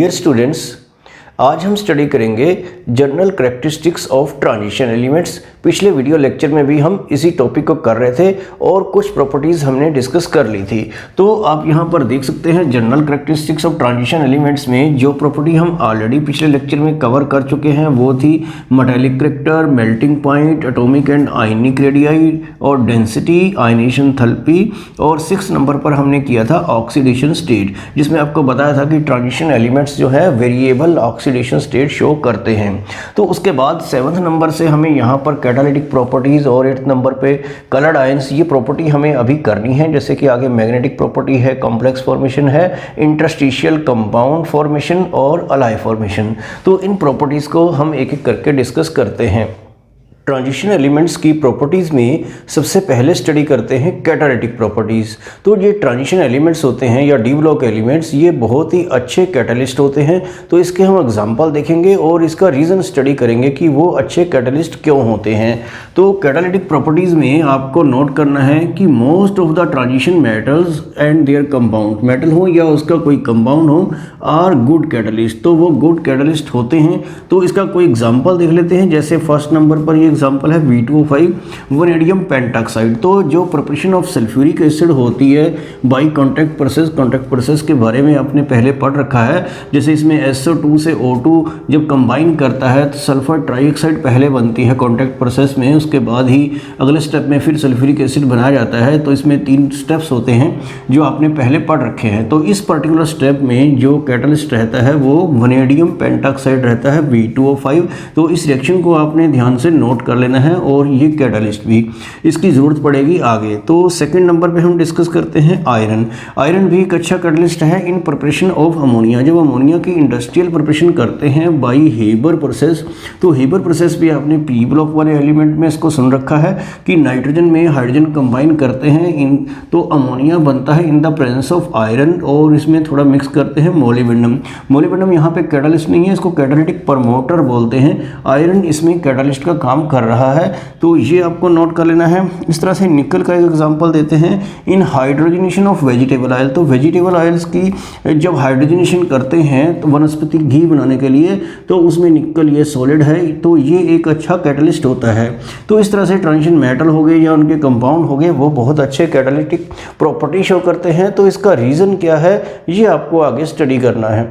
Dear students, आज हम study करेंगे general characteristics of transition elements. पिछले वीडियो लेक्चर में भी हम इसी टॉपिक को कर रहे थे और कुछ प्रॉपर्टीज़ हमने डिस्कस कर ली थी। तो आप यहाँ पर देख सकते हैं general characteristics of transition elements में जो प्रॉपर्टी हम ऑलरेडी पिछले लेक्चर में कवर कर चुके हैं वो थी metallic character, melting point, atomic and ionic radii और डेंसिटी, आयनेशन एंथैल्पी। और 6 नंबर पर हमने किया था ऑक्सीडेशन स्टेट, जिसमें आपको बताया था कि ट्रांजिशन एलिमेंट्स जो है वेरिएबल ऑक्सीडेशन स्टेट शो करते हैं। तो उसके बाद 7 नंबर से हमें यहाँ पर कैटालिटिक प्रॉपर्टीज़ और 8 नंबर पे कलर्ड आयंस, ये प्रॉपर्टी हमें अभी करनी है। जैसे कि आगे मैग्नेटिक प्रॉपर्टी है, कॉम्प्लेक्स फॉर्मेशन है, इंटरस्टिशियल कंपाउंड फॉर्मेशन और अलाई फॉर्मेशन। तो इन प्रॉपर्टीज़ को हम एक एक करके डिस्कस करते हैं। ट्रांजिशन एलिमेंट्स की प्रॉपर्टीज़ में सबसे पहले स्टडी करते हैं कैटालिटिक प्रॉपर्टीज़। तो ये ट्रांजिशन एलिमेंट्स होते हैं या डी ब्लॉक एलिमेंट्स, ये बहुत ही अच्छे कैटलिस्ट होते हैं। तो इसके हम एग्जांपल देखेंगे और इसका रीज़न स्टडी करेंगे कि वो अच्छे कैटलिस्ट क्यों होते हैं। तो कैटालिटिक प्रॉपर्टीज़ में आपको नोट करना है कि most of the transition metals and there compound, metal हो या उसका कोई कंपाउंड हो, आर गुड कैटलिस्ट। तो वो गुड कैटलिस्ट होते हैं। तो इसका कोई एग्जाम्पल देख लेते हैं। जैसे फर्स्ट नंबर पर ये एग्जाम्पल है V2O5 वनेडियम पेंटॉक्साइड। तो जो प्रिपरेशन ऑफ सल्फ्यूरिक एसिड होती है बाय कॉन्टैक्ट प्रोसेस के बारे में आपने पहले पढ़ रखा है। जैसे इसमें SO2 से O2 जब कंबाइन करता है तो सल्फर ट्राइऑक्साइड पहले बनती है कॉन्टैक्ट प्रोसेस में, उसके बाद ही अगले स्टेप में फिर सल्फ्यूरिक एसिड बनाया जाता है। तो इसमें 3 स्टेप्स होते हैं जो आपने पहले पढ़ रखे हैं। तो इस पर्टिकुलर स्टेप में जो कैटलिस्ट रहता है वो वनेडियम पेंटॉक्साइड रहता है V2O5। तो इस रिएक्शन को आपने ध्यान से नोट कर लेना है और ये कैटलिस्ट भी इसकी ज़रूरत पड़ेगी आगे। तो सेकंड नंबर पे हम डिस्कस करते हैं आयरन। आयरन भी एक अच्छा कैटलिस्ट है इन प्रिपरेशन ऑफ अमोनिया। जब अमोनिया की इंडस्ट्रियल प्रिपरेशन करते हैं बाय हेबर प्रोसेस, तो हेबर प्रोसेस भी आपने पी ब्लॉक वाले एलिमेंट में इसको सुन रखा है कि नाइट्रोजन में हाइड्रोजन कंबाइन करते हैं तो अमोनिया बनता है in the presence of iron, और इसमें थोड़ा मिक्स करते हैं मोलिब्डेनम। मोलिब्डेनम यहाँ पे कैटलिस्ट नहीं है, इसको कैटालिटिक प्रमोटर बोलते हैं। आयरन इसमें कैटलिस्ट का काम कर रहा है। तो ये आपको नोट कर लेना है। इस तरह से निकल का एक एग्जांपल देते हैं इन हाइड्रोजनेशन ऑफ वेजिटेबल ऑयल। तो वेजिटेबल ऑयल्स की जब हाइड्रोजनेशन करते हैं तो वनस्पति घी बनाने के लिए, तो उसमें निकल ये सॉलिड है, तो ये एक अच्छा कैटलिस्ट होता है। तो इस तरह से ट्रांजिशन मेटल हो गए या उनके कंपाउंड हो गए, वो बहुत अच्छे कैटालिटिक प्रॉपर्टी शो करते हैं। तो इसका रीज़न क्या है ये आपको आगे स्टडी करना है।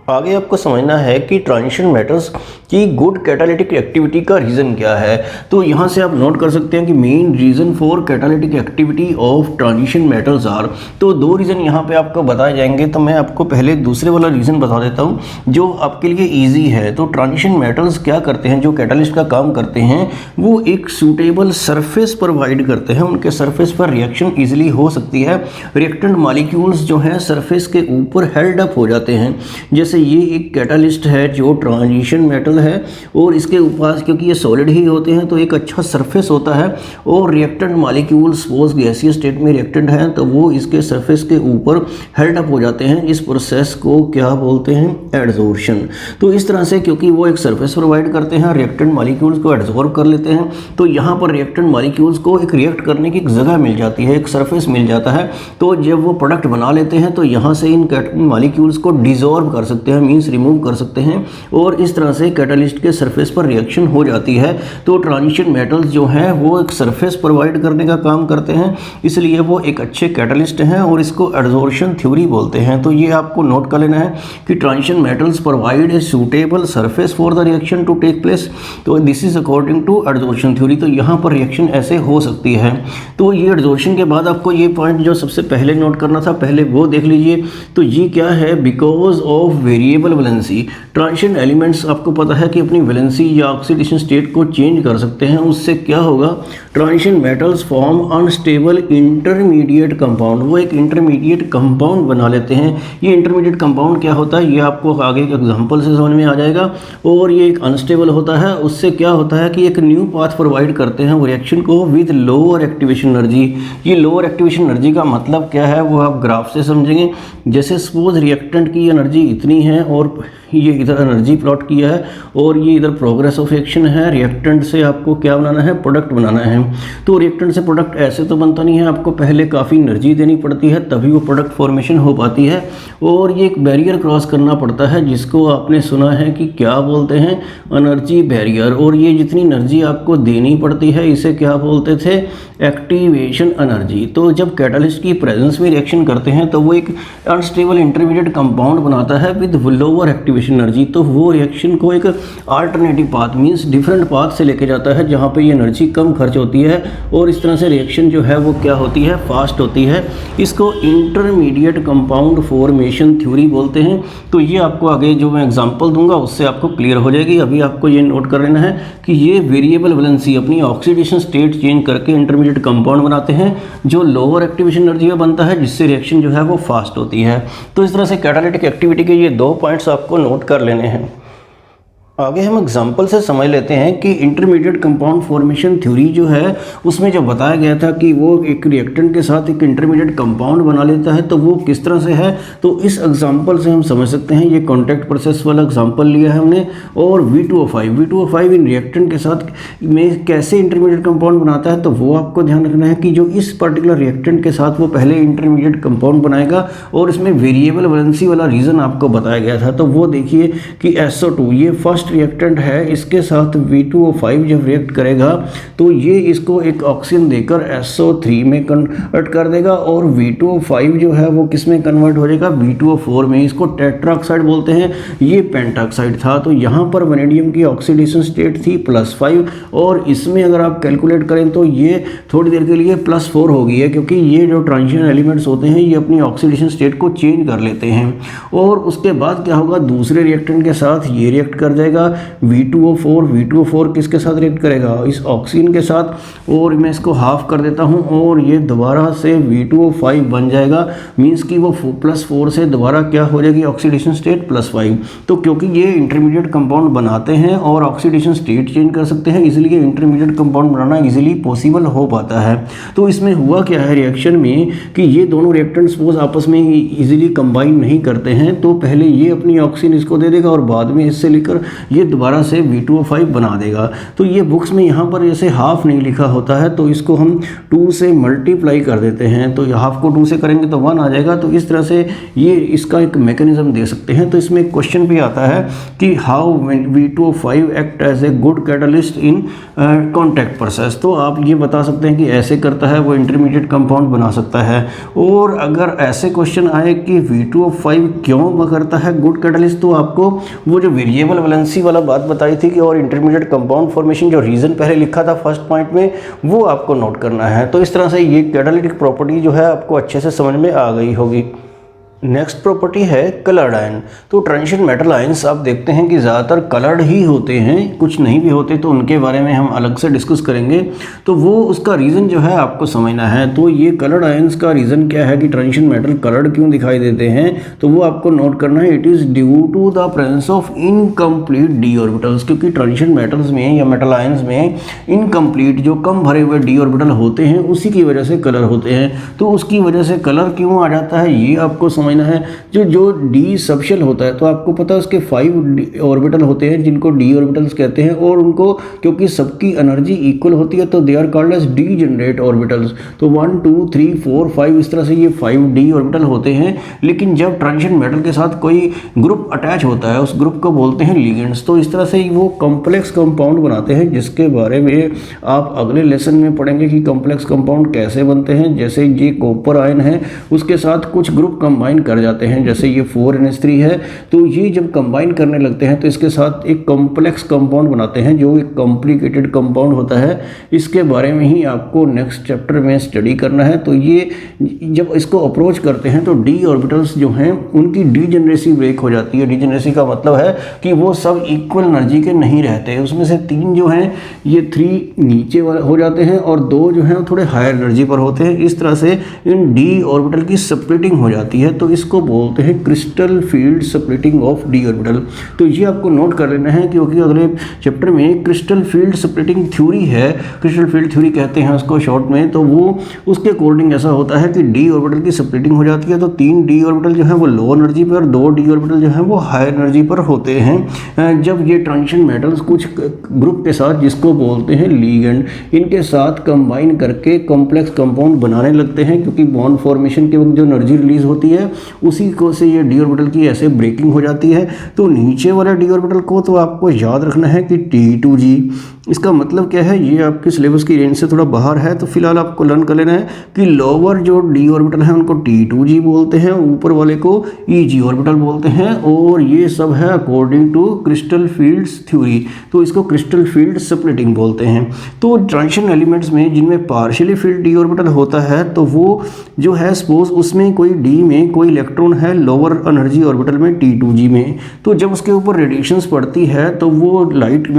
आगे आपको समझना है कि ट्रांजिशन मेटल्स की गुड कैटालिटिक एक्टिविटी का रीज़न क्या है। तो यहाँ से आप नोट कर सकते हैं कि main reason for catalytic activity of transition metals are. तो 2 रीज़न यहाँ पे आपको बताए जाएंगे। तो मैं आपको पहले दूसरे वाला रीज़न बता देता हूँ जो आपके लिए ईजी है। तो ट्रांजिशन मेटल्स क्या करते हैं, जो कैटालिस्ट का काम करते हैं, वो एक सूटेबल सरफेस प्रोवाइड करते हैं। उनके सरफेस पर रिएक्शन ईजिली हो सकती है। रिएक्टेंट मॉलिक्यूल्स जो हैं सरफेस के ऊपर हेल्ड अप हो जाते हैं। जैसे ये एक कैटालिस्ट है जो ट्रांजिशन मेटल है और इसके ऊपर क्योंकि ये सॉलिड ही होते हैं तो एक अच्छा सरफेस होता है। और रिएक्टेंट मॉलिक्यूल्स सपोज गैसीय स्टेट में रिएक्टेंट हैं तो वो इसके सरफेस के ऊपर हेल्ड अप हो जाते हैं। इस प्रोसेस को क्या बोलते हैं, एडजॉर्प्शन। तो इस तरह से क्योंकि वो एक सरफेस प्रोवाइड करते हैं, रिएक्टेंट मॉलिक्यूल्स को एडजॉर्ब कर लेते हैं, तो यहाँ पर रिएक्टेंट मॉलिक्यूल्स को एक रिएक्ट करने की एक जगह मिल जाती है, एक सरफेस मिल जाता है। तो जब वो प्रोडक्ट बना लेते हैं तो यहाँ से इन मॉलिक्यूल्स को डिसॉल्व कर सकते हैं, मींस रिमूव कर सकते हैं, और इस तरह से कैटलिस्ट के सरफेस पर रिएक्शन हो जाती है। तो ट्रांजिशन मेटल्स जो हैं वो एक सरफेस प्रोवाइड करने का काम करते हैं, इसलिए वो एक अच्छे कैटलिस्ट हैं और इसको एडजॉर्प्शन थ्योरी बोलते हैं। तो ये आपको नोट कर लेना है कि transition metals provide a suitable surface for the reaction to take place. तो this is according to adsorption theory. तो यहाँ पर रिएक्शन ऐसे हो सकती है। तो ये एडजॉर्प्शन के बाद आपको ये पॉइंट जो सबसे पहले नोट करना था पहले वो देख लीजिए। तो ये क्या है, because of variable valency. Transition elements आपको पता है कि अपनी वैलेंसी या ऑक्सीडेशन स्टेट को चेंज कर सकते हैं। उससे क्या होगा, transition metals form unstable intermediate compound. वो एक इंटरमीडिएट कंपाउंड बना लेते हैं। ये इंटरमीडिएट कंपाउंड क्या होता है ये आपको आगे के एग्जांपल से समझ में आ जाएगा। और ये एक अनस्टेबल होता है। उससे क्या होता है कि एक न्यू पाथ प्रोवाइड करते हैं वो रिएक्शन को विद लोअर एक्टिवेशन एनर्जी। ये लोअर एक्टिवेशन एनर्जी का मतलब क्या है वो आप ग्राफ से समझेंगे। जैसे सपोज रिएक्टेंट की एनर्जी इतनी है और ये इधर एनर्जी प्लॉट किया है और ये इधर प्रोग्रेस ऑफ एक्शन है। रिएक्टेंट से आपको क्या बनाना है, प्रोडक्ट बनाना है। तो रिएक्टेंट से प्रोडक्ट ऐसे तो बनता नहीं है, आपको पहले काफ़ी एनर्जी देनी पड़ती है तभी वो प्रोडक्ट फॉर्मेशन हो पाती है। और ये एक बैरियर क्रॉस करना पड़ता है जिसको आपने सुना है कि क्या बोलते हैं, एनर्जी बैरियर। और ये जितनी एनर्जी आपको देनी पड़ती है इसे क्या बोलते थे, एक्टिवेशन एनर्जी। तो जब कैटालिस्ट की प्रेजेंस में रिएक्शन करते हैं तो वो एक अनस्टेबल इंटरमीडिएट कंपाउंड बनाता है विद लोअर एक्टिवेशन एनर्जी। तो वो रिएक्शन को एक alternative path means different path से लेके जाता है जहाँ पे ये एनर्जी कम खर्च होती है और इस तरह से रिएक्शन जो है वो क्या होती है, फास्ट होती है। इसको इंटरमीडिएट कंपाउंड फॉर्मेशन थ्योरी बोलते हैं। तो ये आपको आगे जो मैं एग्जांपल दूंगा उससे आपको क्लियर हो जाएगी। अभी आपको ये नोट कर लेना है कि ये वेरिएबल वैलेंसी अपनी ऑक्सीडेशन स्टेट चेंज करके इंटरमीडिएट कंपाउंड बनाते हैं जो लोअर एक्टिवेशन एनर्जी में बनता है जिससे रिएक्शन जो है वो फास्ट होती है। तो इस तरह से कैटालिटिक एक्टिविटी के ये 2 पॉइंट्स आपको नोट कर लेने हैं। आगे हम एग्जाम्पल से समझ लेते हैं कि इंटरमीडिएट कंपाउंड फॉर्मेशन थ्योरी जो है उसमें जब बताया गया था कि वो एक रिएक्टेंट के साथ एक इंटरमीडिएट कंपाउंड बना लेता है तो वो किस तरह से है। तो इस एग्जाम्पल से हम समझ सकते हैं, ये कॉन्टैक्ट प्रोसेस वाला एग्जाम्पल लिया है हमने। और V2O5 इन रिएक्टेंट के साथ में कैसे इंटरमीडिएट कंपाउंड बनाता है तो वो आपको ध्यान रखना है कि जो इस पर्टिकुलर रिएक्टेंट के साथ वो पहले इंटरमीडिएट कंपाउंड बनाएगा और इसमें वेरिएबल वैलेंसी वाला रीज़न आपको बताया गया था। तो वो देखिए कि SO2 ये फर्स्ट रिएक्टेंट है, इसके साथ V2O5 जब रिएक्ट करेगा तो ये इसको एक ऑक्सीजन देकर SO3 में कन्वर्ट कर देगा और V2O5 जो है वो किस में कन्वर्ट हो जाएगा, V2O4 में। इसको टेट्राऑक्साइड बोलते हैं, ये पेंटाऑक्साइड था। तो यहाँ पर वैनेडियम की ऑक्सीडेशन स्टेट थी +5 और इसमें अगर आप कैलकुलेट करें तो ये थोड़ी देर के लिए +4 हो गई है क्योंकि ये जो ट्रांजिशन एलिमेंट्स होते हैं ये अपनी ऑक्सीडेशन स्टेट को चेंज कर लेते हैं। और उसके बाद क्या होगा, दूसरे रिएक्टेंट के साथ ये रिएक्ट कर जाएगा V2O4 किसके साथ रिएक्ट करेगा, इस ऑक्सीजन के साथ। और मैं इसको हाफ कर देता हूँ और ये दोबारा से V2O5 बन जाएगा, मींस कि वो +4 से दोबारा क्या हो जाएगी, ऑक्सीडेशन स्टेट +5। तो क्योंकि ये इंटरमीडिएट कंपाउंड बनाते हैं और ऑक्सीडेशन स्टेट चेंज कर सकते हैं इसलिए इंटरमीडिएट कंपाउंड बनाना इजीली पॉसिबल हो पाता है। तो इसमें हुआ क्या है रिएक्शन में कि ये दोनों रिएक्टेंट सपोज आपस में इजीली कंबाइन नहीं करते हैं तो पहले ये अपनी ऑक्सीजन इसको दे देगा और बाद में इससे लेकर ये दोबारा से V2O5 बना देगा। तो ये बुक्स में यहाँ पर जैसे हाफ नहीं लिखा होता है तो इसको हम 2 से मल्टीप्लाई कर देते हैं। तो हाफ को 2 से करेंगे तो 1 आ जाएगा। तो इस तरह से ये इसका एक मैकेनिज्म दे सकते हैं। तो इसमें एक क्वेश्चन भी आता है कि how V2O5 act as a good catalyst in contact process. तो आप ये बता सकते हैं कि ऐसे करता है वो इंटरमीडिएट कंपाउंड बना सकता है। और अगर ऐसे क्वेश्चन आए कि V2O5 क्यों करता है गुड कैटलिस्ट, तो आपको वो जो वेरिएबल वैलेंसी वाला बात बताई थी कि और इंटरमीडिएट कंपाउंड फॉर्मेशन जो रीजन पहले लिखा था फर्स्ट पॉइंट में वो आपको नोट करना है। तो इस तरह से ये कैटालिटिक प्रॉपर्टी जो है आपको अच्छे से समझ में आ गई होगी। नेक्स्ट प्रॉपर्टी है कलर्ड आयन। तो ट्रांजिशन मेटल आयंस आप देखते हैं कि ज़्यादातर कलर्ड ही होते हैं, कुछ नहीं भी होते तो उनके बारे में हम अलग से डिस्कस करेंगे। तो वो उसका रीज़न जो है आपको समझना है। तो ये कलर्ड आयंस का रीज़न क्या है कि ट्रांजिशन मेटल कलर्ड क्यों दिखाई देते हैं, तो वो आपको नोट करना है। It is due to the presence of incomplete d orbitals, क्योंकि ट्रांजिशन मेटल्स में या मेटल आयंस में इनकम्प्लीट जो कम भरे हुए डी ऑर्बिटल होते हैं उसी की वजह से कलर होते हैं। तो उसकी वजह से कलर क्यों आ जाता है ये आपको समझ है। जो डी सबशेल होता है तो आपको पता है उसके 5 ऑर्बिटल होते हैं जिनको डी ऑर्बिटल्स कहते हैं और उनको क्योंकि सबकी एनर्जी इक्वल होती है तो they are called as degenerate orbitals. तो 1 2 3 4 5 इस तरह से ये 5 डी ऑर्बिटल होते हैं। लेकिन जब ट्रांजिशन मेटल के साथ कोई ग्रुप अटैच होता है उस ग्रुप को बोलते हैं लिगेंड्स। तो इस तरह से वो कॉम्प्लेक्स कंपाउंड बनाते हैं जिसके बारे में आप अगले लेसन में पढ़ेंगे कि कॉम्प्लेक्स कंपाउंड कैसे बनते हैं। जैसे ये कॉपर आयन है उसके साथ कुछ ग्रुप कंबाइन कर जाते हैं, जैसे ये 4NH3 है तो ये जब कंबाइन करने लगते हैं तो इसके साथ एक कॉम्प्लेक्स कंपाउंड बनाते हैं जो एक कॉम्प्लिकेटेड कंपाउंड होता है। इसके बारे में ही आपको नेक्स्ट चैप्टर में स्टडी करना है। तो ये जब इसको अप्रोच करते हैं तो डी ऑर्बिटल्स जो हैं उनकी डीजेनरेसी ब्रेक हो जाती है। डीजेनरेसी का मतलब है कि वो सब इक्वल एनर्जी के नहीं रहते, उसमें से 3 जो हैं ये 3 नीचे हो जाते हैं और 2 जो हैं वो थोड़े हायर एनर्जी पर होते हैं। इस तरह से इन डी ऑर्बिटल की स्प्लिटिंग हो जाती है। तो इसको बोलते हैं crystal field splitting of D orbital. तो ये आपको नोट कर लेना है क्योंकि अगले चैप्टर में क्रिस्टल फील्ड स्प्लिटिंग थ्योरी है, क्रिस्टल फील्ड थ्योरी कहते हैं उसको शॉर्ट में। तो वो उसके अकॉर्डिंग ऐसा होता है कि डी ऑर्बिटल की स्प्लिटिंग हो जाती है, तो 3 डी ऑर्बिटल जो है वो लो एनर्जी पर और 2 डी ऑर्बिटल जो है वो हाई एनर्जी पर होते हैं। जब ये ट्रांजिशन मेटल्स कुछ ग्रुप के साथ, जिसको बोलते हैं लिगेंड, इनके साथ कंबाइन करके कॉम्प्लेक्स कंपाउंड बनाने लगते हैं, क्योंकि बॉन्ड फॉर्मेशन के वक्त जो एनर्जी रिलीज होती है उसी को से ये डी ऑर्बिटल की ऐसे ब्रेकिंग हो जाती है। तो नीचे वाले डी ऑर्बिटल को तो आपको याद रखना है कि T2G। इसका मतलब क्या है, ये आपके सिलेबस की रेंज से थोड़ा बाहर है, तो फिलहाल आपको लर्न कर लेना है कि लोअर जो डी ऑर्बिटल है उनको T2G बोलते हैं, ऊपर वाले को EG ऑर्बिटल बोलते हैं, और ये सब है according to crystal fields theory. तो इसको क्रिस्टल फील्ड स्प्लिटिंग बोलते हैं। तो ट्रांजिशन एलिमेंट्स में जिनमें पार्शियली फिल्ड डी ऑर्बिटल होता है, तो वो जो है सपोज उसमें कोई डी में कोई इलेक्ट्रॉन है लोअर एनर्जी ऑर्बिटल में T2G में, तो जब उसके ऊपर रेडिएशंस पड़ती है तो वो लाइट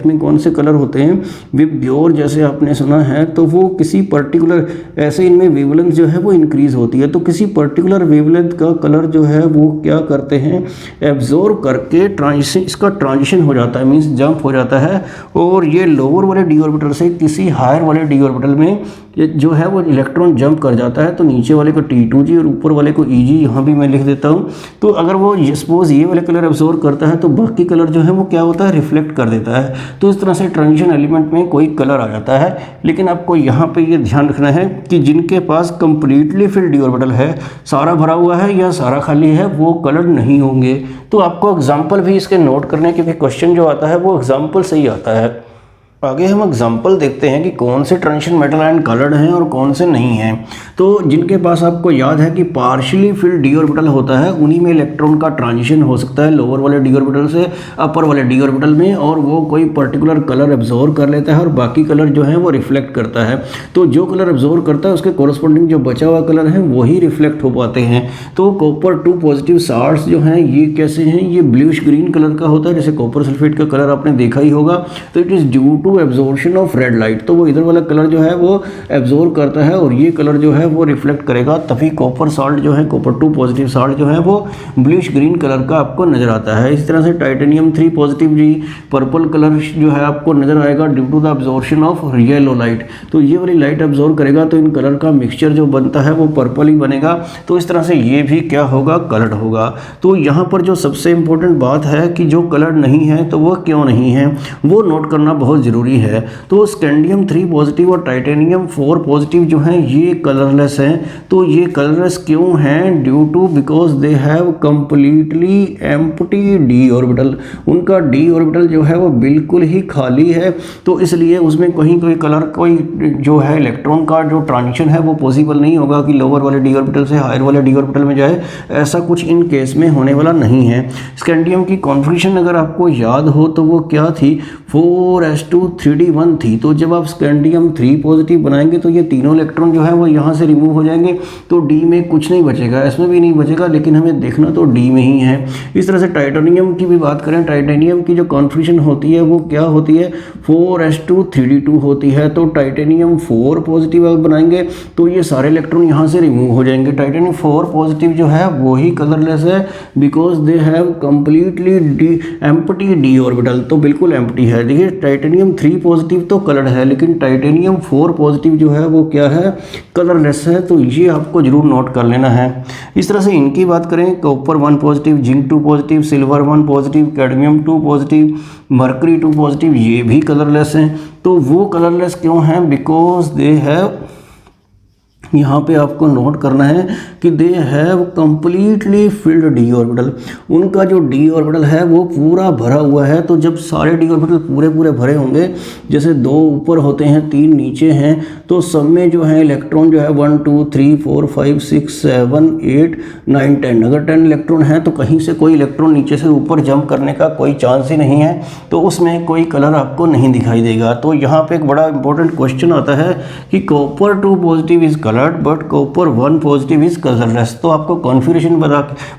में कौन से कलर होते हैं, विबग्योर जैसे आपने सुना है, तो वो किसी पर्टिकुलर ऐसे इनमें वेवलेंथ जो है वो इंक्रीज होती है, तो किसी पर्टिकुलर वेवलेंथ का कलर जो है वो क्या करते हैं, एब्जॉर्ब करके ट्रांजिशन, इसका ट्रांजिशन हो जाता है, मींस जंप हो जाता है, और ये लोअर वाले डी ऑर्बिटल से किसी हायर वाले डी ऑर्बिटल में जो है वो इलेक्ट्रॉन जंप कर जाता है। तो नीचे वाले को T2G और ऊपर वाले को EG, यहाँ भी मैं लिख देता हूँ। तो अगर वो सपोज ये वाले कलर एब्जॉर्ब करता है तो बाकी कलर जो है वो क्या होता है, रिफ्लेक्ट कर देता है। तो इस तरह से ट्रांजिशन एलिमेंट में कोई कलर आ जाता है। लेकिन आपको यहाँ पे ये ध्यान रखना है कि जिनके पास कंप्लीटली फिल्ड डी ऑर्बिटल है, सारा भरा हुआ है या सारा खाली है, वो कलर नहीं होंगे। तो आपको एग्जाम्पल भी इसके नोट करने, क्योंकि क्वेश्चन जो आता है वो एग्जाम्पल से ही आता है। आगे हम एग्जाम्पल देखते हैं कि कौन से ट्रांजिशन मेटल आयन कलर्ड हैं और कौन से नहीं हैं। तो जिनके पास आपको याद है कि पार्शियली फिल्ड डी ऑर्बिटल होता है, उन्हीं में इलेक्ट्रॉन का ट्रांजिशन हो सकता है लोअर वाले डी ऑर्बिटल से अपर वाले डी ऑर्बिटल में, और वो कोई पर्टिकुलर कलर एब्जॉर्ब कर लेता है और बाकी कलर जो है वो रिफ्लेक्ट करता है। तो जो कलर एब्जॉर्ब करता है उसके कोरस्पॉन्डिंग जो बचा हुआ कलर है वही रिफ्लेक्ट हो पाते हैं। तो कॉपर 2 पॉजिटिव साल्ट्स जो हैं ये कैसे हैं, ये ब्लूइश ग्रीन कलर का होता है, जैसे कॉपर सल्फेट का कलर आपने देखा ही होगा। तो it is due to absorption of red light, तो वो इधर वाला कलर जो है वो एब्जॉर्ब करता है और ये कलर जो है वो रिफ्लेक्ट करेगा, तभी कॉपर साल्ट जो है, कॉपर 2 पॉजिटिव साल्ट जो है वो ब्लूइश ग्रीन कलर का आपको नजर आता है। इस तरह से टाइटेनियम 3 पॉजिटिव जी पर्पल कलर जो है आपको नजर आएगा due to the absorption of yellow light. तो ये वाली लाइट एब्जॉर्ब करेगा तो इन कलर का मिक्सचर जो बनता है वो पर्पल ही बनेगा। तो इस तरह से ये भी क्या होगा, कलर्ड होगा। तो यहाँ पर जो सबसे इंपॉर्टेंट बात है कि जो कलर नहीं है तो वो क्यों नहीं है, वो नोट करना बहुत ज़रूरी है। तो स्कैंडियम 3 पॉजिटिव और टाइटेनियम 4 पॉजिटिव जो हैं ये कलरलेस हैं। तो ये कलरलेस क्यों हैं, due to because they have completely empty d orbital. उनका डी ऑर्बिटल जो है वो बिल्कुल ही खाली है, तो इसलिए उसमें कहीं कोई कलर, कोई जो है इलेक्ट्रॉन का जो ट्रांजिशन है वो पॉसिबल नहीं होगा कि लोअर वाले डी ऑर्बिटल से हायर वाले डी ऑर्बिटल में जाए, ऐसा कुछ इन केस में होने वाला नहीं है। स्कैंडियम की कॉन्फ़िगरेशन अगर आपको याद हो तो वो क्या थी, 4s2 3d1 थी। तो जब आप स्कैंडियम 3 पॉजिटिव बनाएंगे तो ये तीनों इलेक्ट्रॉन जो है वो यहाँ से रिमूव हो जाएंगे, तो डी में कुछ नहीं बचेगा, इसमें भी नहीं बचेगा, लेकिन हमें देखना तो डी में ही है। इस तरह से टाइटेनियम की भी बात करें, टाइटेनियम की जो कॉन्फ़िगरेशन होती है वो क्या होती है, 4s2 3d2 होती है। तो टाइटेनियम 4 पॉजिटिव अगर बनाएंगे तो ये सारे इलेक्ट्रॉन यहाँ से रिमूव हो जाएंगे। टाइटेनियम 4 पॉजिटिव जो है वो ही कलरलेस है, because they have completely empty d orbital, तो बिल्कुल एम्प्टी है। देखिए टाइटेनियम 3 पॉजिटिव तो कलर्ड है, लेकिन टाइटेनियम 4 पॉजिटिव जो है वो क्या है, कलरलेस है। तो ये आपको जरूर नोट कर लेना है। इस तरह से इनकी बात करें, copper 1 positive, zinc 2 positive, silver 1 positive, cadmium 2 positive, mercury 2 positive, ये भी कलरलेस हैं। तो वो कलरलेस क्यों हैं, बिकॉज दे हैव, यहाँ पे आपको नोट करना है कि दे have completely filled D orbital. उनका जो डी ऑर्बिटल है वो पूरा भरा हुआ है। तो जब सारे डी ऑर्बिटल पूरे पूरे भरे होंगे, जैसे 2 ऊपर होते हैं 3 नीचे हैं, तो सब में जो है इलेक्ट्रॉन जो है 1 2 3 4 5 6 7 8 9 10, अगर 10 इलेक्ट्रॉन है तो कहीं से कोई इलेक्ट्रॉन नीचे से ऊपर जंप करने का कोई चांस ही नहीं है, तो उसमें कोई कलर आपको नहीं दिखाई देगा। तो यहाँ पे एक बड़ा इंपॉर्टेंट क्वेश्चन आता है कि copper 2 positive is colour coloured but copper 1 positive is colourless. तो आपको कॉन्फ़िगरेशन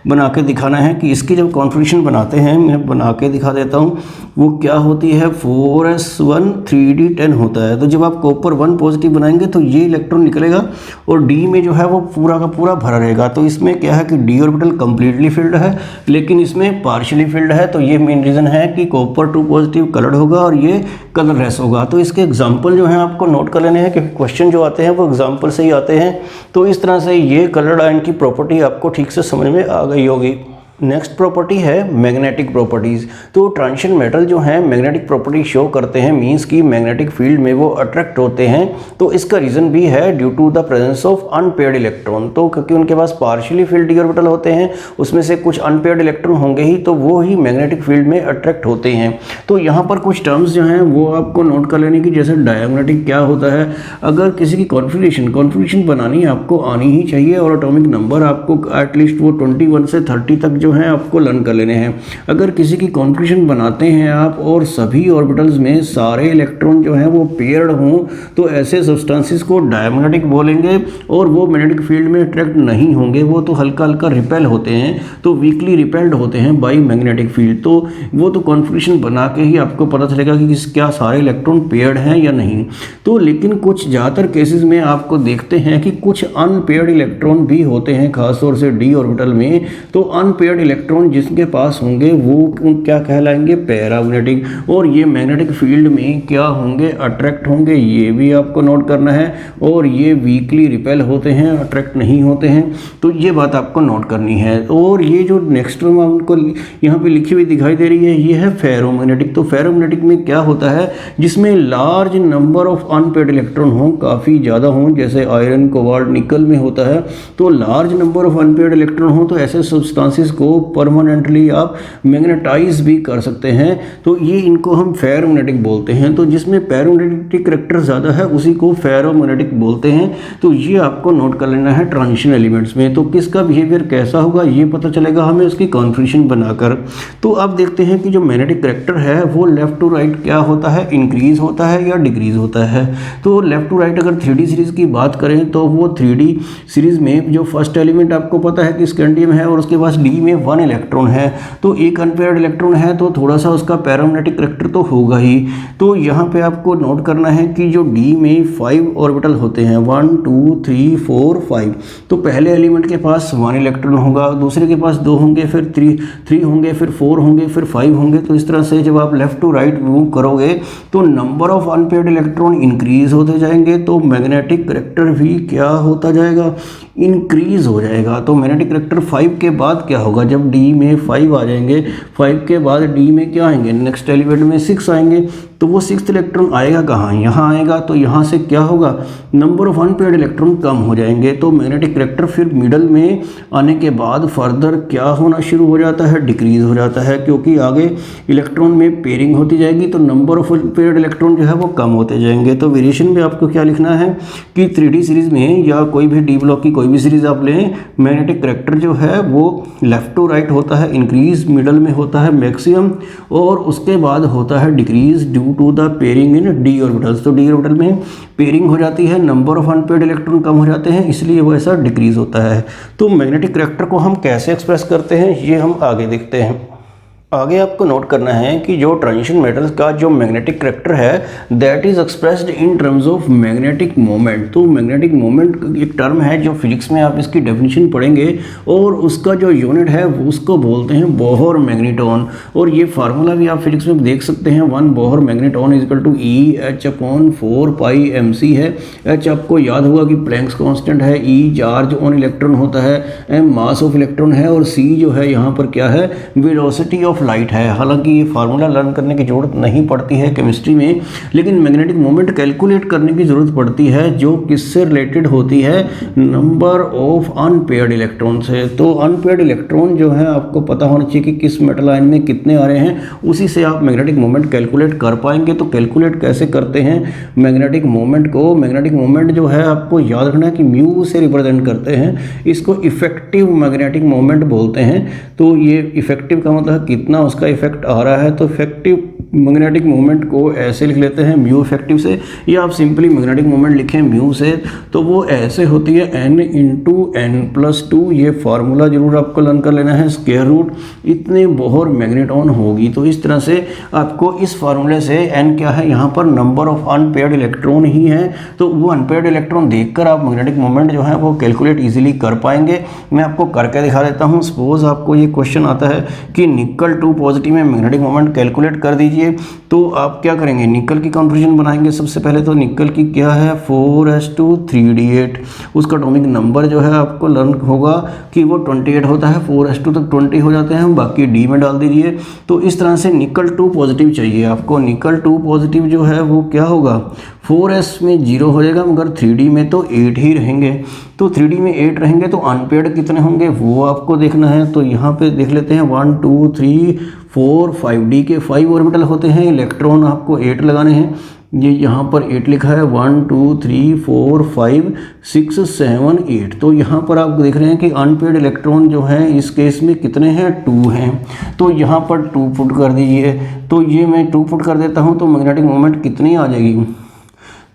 बना के दिखाना है कि इसकी जब कॉन्फ़िगरेशन बनाते हैं, मैं बना के दिखा देता हूँ, वो क्या होती है 4s1 3d10 होता है। तो जब आप कॉपर 1 पॉजिटिव बनाएंगे तो ये इलेक्ट्रॉन निकलेगा और डी में जो है वो पूरा का पूरा भरा रहेगा। तो इसमें क्या है कि डी ऑर्बिटल कंप्लीटली फिल्ड है लेकिन इसमें पार्शियली फिल्ड है। तो ये मेन रीज़न है कि कॉपर 2 पॉजिटिव कलर्ड होगा और ये कलरलेस होगा। तो इसके एग्जाम्पल जो हैं आपको नोट कर लेने हैं, क्योंकि क्वेश्चन जो आते हैं वो एग्जाम्पल से ही आते हैं। तो इस तरह से ये कलर्ड आयन की प्रॉपर्टी आपको ठीक से समझ में आ गई होगी। नेक्स्ट प्रॉपर्टी है मैग्नेटिक प्रॉपर्टीज़। तो ट्रांजिशन मेटल जो हैं मैग्नेटिक प्रॉपर्टी शो करते हैं, मींस कि मैग्नेटिक फील्ड में वो अट्रैक्ट होते हैं। तो इसका रीज़न भी है due to the presence of unpaired electron. तो क्योंकि उनके पास पार्शियली फील्ड डी ऑर्बिटल होते हैं, उसमें से कुछ अनपेयर्ड इलेक्ट्रॉन होंगे ही, तो वो ही मैग्नेटिक फील्ड में अट्रैक्ट होते हैं। तो यहाँ पर कुछ टर्म्स जो हैं वो आपको नोट कर लेने की, जैसे डायमैग्नेटिक क्या होता है। अगर किसी की कॉन्फ़िगरेशन बनानी आपको आनी ही चाहिए और एटॉमिक नंबर आपको एटलीस्ट वो 21 से 30 तक जो है आपको लर्न कर लेने हैं। अगर किसी की कॉन्फ़िगरेशन बनाते हैं आप और सभी ऑर्बिटल्स में सारे इलेक्ट्रॉन जो हैं वो पेयर्ड हों, तो ऐसे सब्सटेंसेस को डायमैग्नेटिक बोलेंगे और वो मैग्नेटिक फील्ड में अट्रैक्ट नहीं होंगे, वो तो हल्का हल्का रिपेल होते हैं, तो वीकली रिपेल्ड होते हैं बाई मैग्नेटिक फील्ड। तो वो तो कॉन्फ़िगरेशन बना के ही आपको पता चलेगा कि क्या सारे इलेक्ट्रॉन पेयर्ड हैं या नहीं। तो लेकिन कुछ ज़्यादातर केसेस में आपको देखते हैं कि कुछ अनपेयर्ड इलेक्ट्रॉन भी होते हैं, खासतौर से डी ऑर्बिटल में। तो अनपेयर्ड इलेक्ट्रॉन जिसके पास होंगे वो क्या कहलाएंगे, पैरामैग्नेटिक। और ये मैग्नेटिक फील्ड में क्या होंगे, अट्रैक्ट होंगे। ये भी आपको नोट करना है। और ये वीकली रिपेल होते हैं, अट्रैक्ट नहीं होते हैं। तो ये बात आपको नोट करनी है। और ये जो नेक्स्ट टर्म आपको यहाँ पे लिखी हुई दिखाई दे रही है, ये है फेरोमैग्नेटिक। तो फेरोमैग्नेटिक में क्या होता है, जिसमें large number of unpaired electron हों, काफ़ी ज़्यादा हों, जैसे आयरन, कोबाल्ट, निकल में होता है। तो large number of unpaired electron हों तो ऐसे सब्सटेंसेस को परमानेंटली आप मैग्नेटाइज भी कर सकते हैं। तो ये इनको हम फेरोमैग्नेटिक बोलते हैं। तो जिसमें पैरामैग्नेटिक करैक्टर ज़्यादा है उसी को फेरोमैग्नेटिक बोलते हैं। तो ये आपको नोट कर लेना है ट्रांजिशन एलिमेंट्स में। तो किसका बिहेवियर कैसा होगा ये पता चलेगा हमें उसकी कॉन्फ़िगरेशन बनाकर। तो अब देखते हैं कि जो मैग्नेटिक करैक्टर है वो लेफ्ट टू राइट क्या होता है, इंक्रीज होता है या डिक्रीज होता है। तो लेफ्ट टू राइट अगर 3D सीरीज़ की बात करें तो वो 3D सीरीज़ में जो फर्स्ट एलिमेंट आपको पता है कि स्कैंडियम है और उसके पास डी में 1 इलेक्ट्रॉन है। तो एक अनपेयर्ड इलेक्ट्रॉन है तो थोड़ा सा उसका पैरामैग्नेटिक करैक्टर तो होगा ही। तो यहाँ पे आपको नोट करना है कि जो डी में 5 ऑर्बिटल होते हैं, 1 2 3 4 5। तो पहले एलिमेंट के पास 1 इलेक्ट्रॉन होगा, दूसरे के पास 2 होंगे, फिर 3 होंगे, फिर 4 होंगे, फिर 5 होंगे। तो इस तरह से जब आप लेफ्ट टू राइट मूव करोगे तो number of unpaired electron increase होते जाएंगे। तो मैग्नेटिक करैक्टर भी क्या होता जाएगा, इंक्रीज हो जाएगा। तो मैग्नेटिक करैक्टर 5 के बाद क्या होगा, जब डी में 5 आ जाएंगे, 5 के बाद डी में क्या आएंगे, नेक्स्ट एलिमेंट में 6 आएंगे। तो वो 6th इलेक्ट्रॉन आएगा कहाँ, यहाँ आएगा। तो यहाँ से क्या होगा, नंबर ऑफ अनपेयर्ड इलेक्ट्रॉन कम हो जाएंगे। तो मैग्नेटिक करैक्टर फिर मिडल में आने के बाद फर्दर क्या होना शुरू हो जाता है, डिक्रीज हो जाता है, क्योंकि आगे इलेक्ट्रॉन में पेयरिंग होती जाएगी तो नंबर ऑफ अनपेयर्ड इलेक्ट्रॉन जो है वो कम होते जाएंगे। तो वेरिएशन में आपको क्या लिखना है कि 3D सीरीज़ में या कोई भी डी ब्लॉक की कोई भी सीरीज़ आप लें, मैग्नेटिक करैक्टर जो है वो लेफ्ट टू राइट होता है, इंक्रीज, मिडल में होता है मैक्सिमम, और उसके बाद होता है decrease due to the pairing in d orbitals. तो डी ऑर्बिटल में पेयरिंग हो जाती है, नंबर ऑफ अनपेयर्ड इलेक्ट्रॉन कम हो जाते हैं, इसलिए वो ऐसा डिक्रीज होता है। तो मैग्नेटिक करैक्टर को हम कैसे एक्सप्रेस करते हैं ये हम आगे देखते हैं। आगे आपको नोट करना है कि जो ट्रांजिशन मेटल्स का जो मैग्नेटिक करैक्टर है that is expressed in terms of magnetic moment. तो मैग्नेटिक मोमेंट एक टर्म है जो फिजिक्स में आप इसकी डेफिनेशन पढ़ेंगे और उसका जो यूनिट है उसको बोलते हैं बोहर मैग्नेटॉन। और ये फार्मूला भी आप फिजिक्स में देख सकते हैं, 1 Bohr magneton is equal to EH/4 pi mc है। H आपको याद होगा कि प्लैंक्स कांस्टेंट है, E चार्ज ऑन इलेक्ट्रॉन होता है, M मास ऑफ इलेक्ट्रॉन है और C जो है यहाँ पर क्या है, वेलोसिटी ऑफ लाइट है। हालांकि ये फार्मूला लर्न करने की जरूरत नहीं पड़ती है केमिस्ट्री में, लेकिन मैग्नेटिक मोमेंट कैलकुलेट करने की जरूरत पड़ती है, जो किससे रिलेटेड होती है, नंबर ऑफ अनपेयर्ड इलेक्ट्रॉन से। तो अनपेयर्ड इलेक्ट्रॉन जो है आपको पता होना चाहिए कि किस मेटल आयन में कितने आ रहे हैं, उसी से आप मैग्नेटिक मोमेंट कैलकुलेट कर पाएंगे। तो कैलकुलेट कैसे करते हैं मैग्नेटिक मोमेंट को, मैग्नेटिक मोमेंट जो है आपको याद रखना है कि म्यू से रिप्रेजेंट करते हैं, इसको इफेक्टिव मैग्नेटिक मोमेंट बोलते हैं। तो ये इफेक्टिव का मतलब कितना उसका इफेक्ट आ रहा है, तो इफेक्टिव मैग्नेटिक मोमेंट को ऐसे लिख लेते हैं म्यू इफेक्टिव से, या आप सिंपली मैग्नेटिक मोमेंट लिखें म्यू से तो वो ऐसे होती है n इंटू n+2। ये फार्मूला जरूर आपको लर्न कर लेना है, स्क्वायर रूट इतने बोहर मैग्नेटॉन होगी। तो इस तरह से आपको इस फार्मूले से n क्या है, यहाँ पर नंबर ऑफ अनपेयर्ड इलेक्ट्रॉन ही है, तो वो अनपेयर्ड इलेक्ट्रॉन देखकर आप मैग्नेटिक मोमेंट जो है वो कैलकुलेट इजीली कर पाएंगे। मैं आपको करके दिखा देता हूँ। सपोज आपको ये क्वेश्चन आता है कि निकल 2 पॉजिटिव में मैग्नेटिक मोमेंट कैलकुलेट कर दीजिए, तो आप क्या करेंगे, निकल की कॉन्फ़िगरेशन बनाएंगे। सबसे पहले तो निकल की क्या है 4s2 3d8, उसका एटॉमिक नंबर जो है आपको लर्न होगा कि वो 28 होता है, 4s2 तक 20 हो जाते हैं, बाकी डी में डाल दीजिए। तो इस तरह से निकल 2 पॉजिटिव चाहिए आपको। निकल 2 पॉजिटिव जो है वो क्या होगा, 4s में 0 हो जाएगा, मगर 3d में तो 8 ही रहेंगे। तो 3d में 8 रहेंगे तो अनपेयर्ड कितने होंगे वो आपको देखना है। तो यहाँ पे देख लेते हैं 1 2 3 4 5d के 5 ऑर्बिटल होते हैं, इलेक्ट्रॉन आपको 8 लगाने हैं। ये यहाँ पर 8 लिखा है, 1 2 3 4 5 6 7 8। तो यहाँ पर आप देख रहे हैं कि अनपेयर्ड इलेक्ट्रॉन जो हैं इस केस में कितने हैं, 2 हैं। तो यहाँ पर 2 पुट कर दीजिए। तो ये मैं 2 पुट कर देता हूँ तो मैग्नेटिक मोमेंट कितनी आ जाएगी,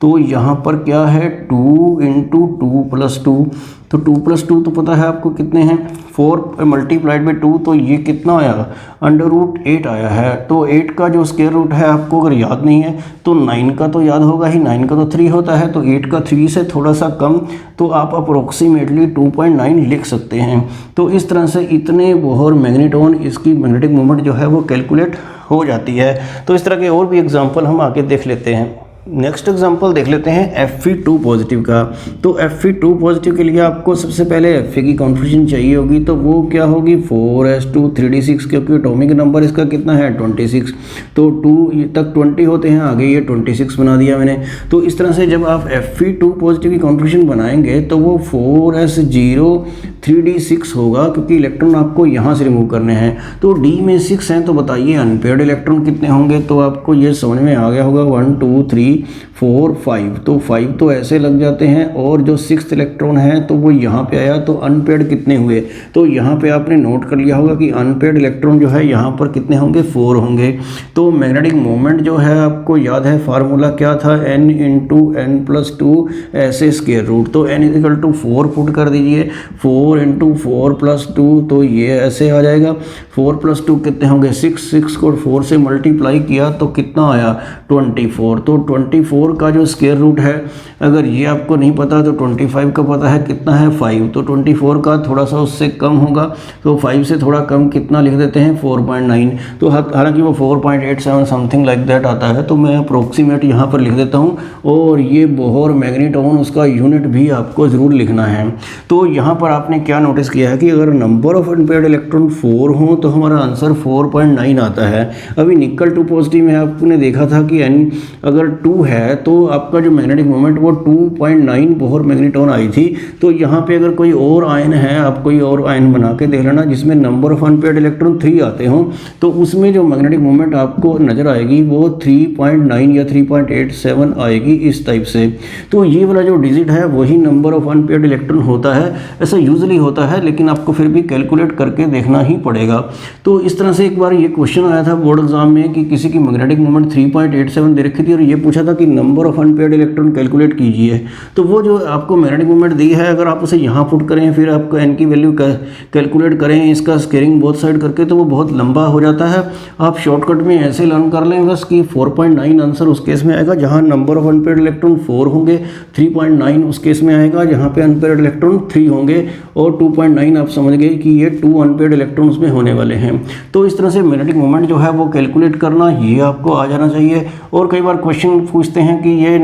तो यहाँ पर क्या है 2 इंटू 2 प्लस 2। तो 2 प्लस 2 तो पता है आपको कितने हैं, 4 मल्टीप्लाइड बाई 2, तो ये कितना आया, √8 आया है। तो 8 का जो स्क्वायर रूट है आपको अगर याद नहीं है तो 9 का तो याद होगा ही, 9 का तो 3 होता है, तो 8 का 3 से थोड़ा सा कम, तो आप अप्रोक्सीमेटली 2.9 लिख सकते हैं। तो इस तरह से इतने बोहर मैग्नेटॉन इसकी मैग्नेटिक मोमेंट जो है वो कैलकुलेट हो जाती है। तो इस तरह के और भी एग्जाम्पल हम आगे देख लेते हैं। नेक्स्ट एग्जांपल देख लेते हैं Fe2 पॉजिटिव का। तो Fe2 पॉजिटिव के लिए आपको सबसे पहले Fe की कॉन्फ़िगरेशन चाहिए होगी, तो वो क्या होगी 4s2 3d6, क्योंकि एटॉमिक नंबर इसका कितना है 26। तो 2 तक 20 होते हैं, आगे ये 26 बना दिया मैंने। तो इस तरह से जब आप Fe2 पॉजिटिव की कॉन्फ़िगरेशन बनाएंगे तो वो 4s0 3d6 होगा, क्योंकि इलेक्ट्रॉन आपको यहाँ से रिमूव करने हैं। तो d में 6 हैं, तो बताइए अनपेयर्ड इलेक्ट्रॉन कितने होंगे। तो आपको ये समझ में आ गया होगा 1 2 3 4 5, तो 5 तो ऐसे लग जाते हैं, और जो 6th इलेक्ट्रॉन है तो वो यहाँ पे आया, तो अनपेयर्ड कितने हुए। तो यहाँ पे आपने नोट कर लिया होगा कि अनपेयर्ड इलेक्ट्रॉन जो है यहाँ पर कितने होंगे 4 होंगे। तो मैग्नेटिक मोमेंट जो है आपको याद है फार्मूला क्या था, n इंटू n+2 ऐसे स्क्वायर रूट। तो n = 4 पुट कर दीजिए, 4 इंटू 4+2, तो ये ऐसे आ जाएगा। 4 + 2 कितने होंगे 6, 6 को 4 से मल्टीप्लाई किया तो कितना आया 24। तो 24 का जो स्क्वायर रूट है, अगर ये आपको नहीं पता तो 25 का पता है कितना है 5, तो 24 का थोड़ा सा उससे कम होगा, तो 5 से थोड़ा कम कितना लिख देते हैं 4.9। तो हालांकि वो 4.87 समथिंग लाइक दैट आता है, तो मैं अप्रोक्सीमेट यहाँ पर लिख देता हूँ। और ये बोहर मैग्नेटॉन उसका यूनिट भी आपको ज़रूर लिखना है। तो यहाँ पर आपने क्या नोटिस किया है कि अगर नंबर ऑफ अनपेयर्ड इलेक्ट्रॉन 4 हो तो हमारा आंसर 4.9 आता है। अभी निकल 2 पॉजिटिव में आपने देखा था कि n अगर 2 है तो आपका जो मैग्नेटिक मोमेंट वो 2.9 बोहर मैग्नेटॉन आई थी। तो यहाँ पे अगर कोई और आयन है, आप कोई और आयन बना के देख लेना जिसमें नंबर ऑफ अनपेयर्ड इलेक्ट्रॉन 3 आते हों, तो उसमें जो मैग्नेटिक मोमेंट आपको नज़र आएगी वो 3.9 या 3.87 आएगी इस टाइप से। तो ये वाला जो डिजिट है वही नंबर ऑफ अनपेयर्ड इलेक्ट्रॉन होता है, ऐसा यूजुअली होता है, लेकिन आपको फिर भी कैलकुलेट करके देखना ही पड़ेगा। तो इस तरह से एक बार ये क्वेश्चन आया था बोर्ड एग्जाम में कि किसी की मैग्नेटिक मोमेंट 3.87 दे रखी थी और ये पूछा था कि number of unpaired electron calculate कीजिए। तो वो जो आपको मैग्नेटिक मोमेंट दी है, अगर आप उसे यहाँ पुट करें, फिर आपको n की वैल्यू कैलकुलेट करें इसका स्केयरिंग बोथ साइड करके, तो वो बहुत लंबा हो जाता है। आप शॉर्टकट में ऐसे लर्न कर लें बस कि 4.9 आंसर उस केस में आएगा जहाँ नंबर ऑफ अनपेयर्ड इलेक्ट्रॉन 4 होंगे, 3.9 उस केस में आएगा जहाँ पे अनपेयर्ड इलेक्ट्रॉन 3 होंगे, और 2.9 आप समझ गए कि ये 2 अनपेयर्ड इलेक्ट्रॉन्स में होने वाले हैं। तो इस तरह से मैग्नेटिक मोमेंट जो है वो कैलकुलेट करना ये आपको आ जाना चाहिए। और कई बार क्वेश्चन पूछते हैं कि ये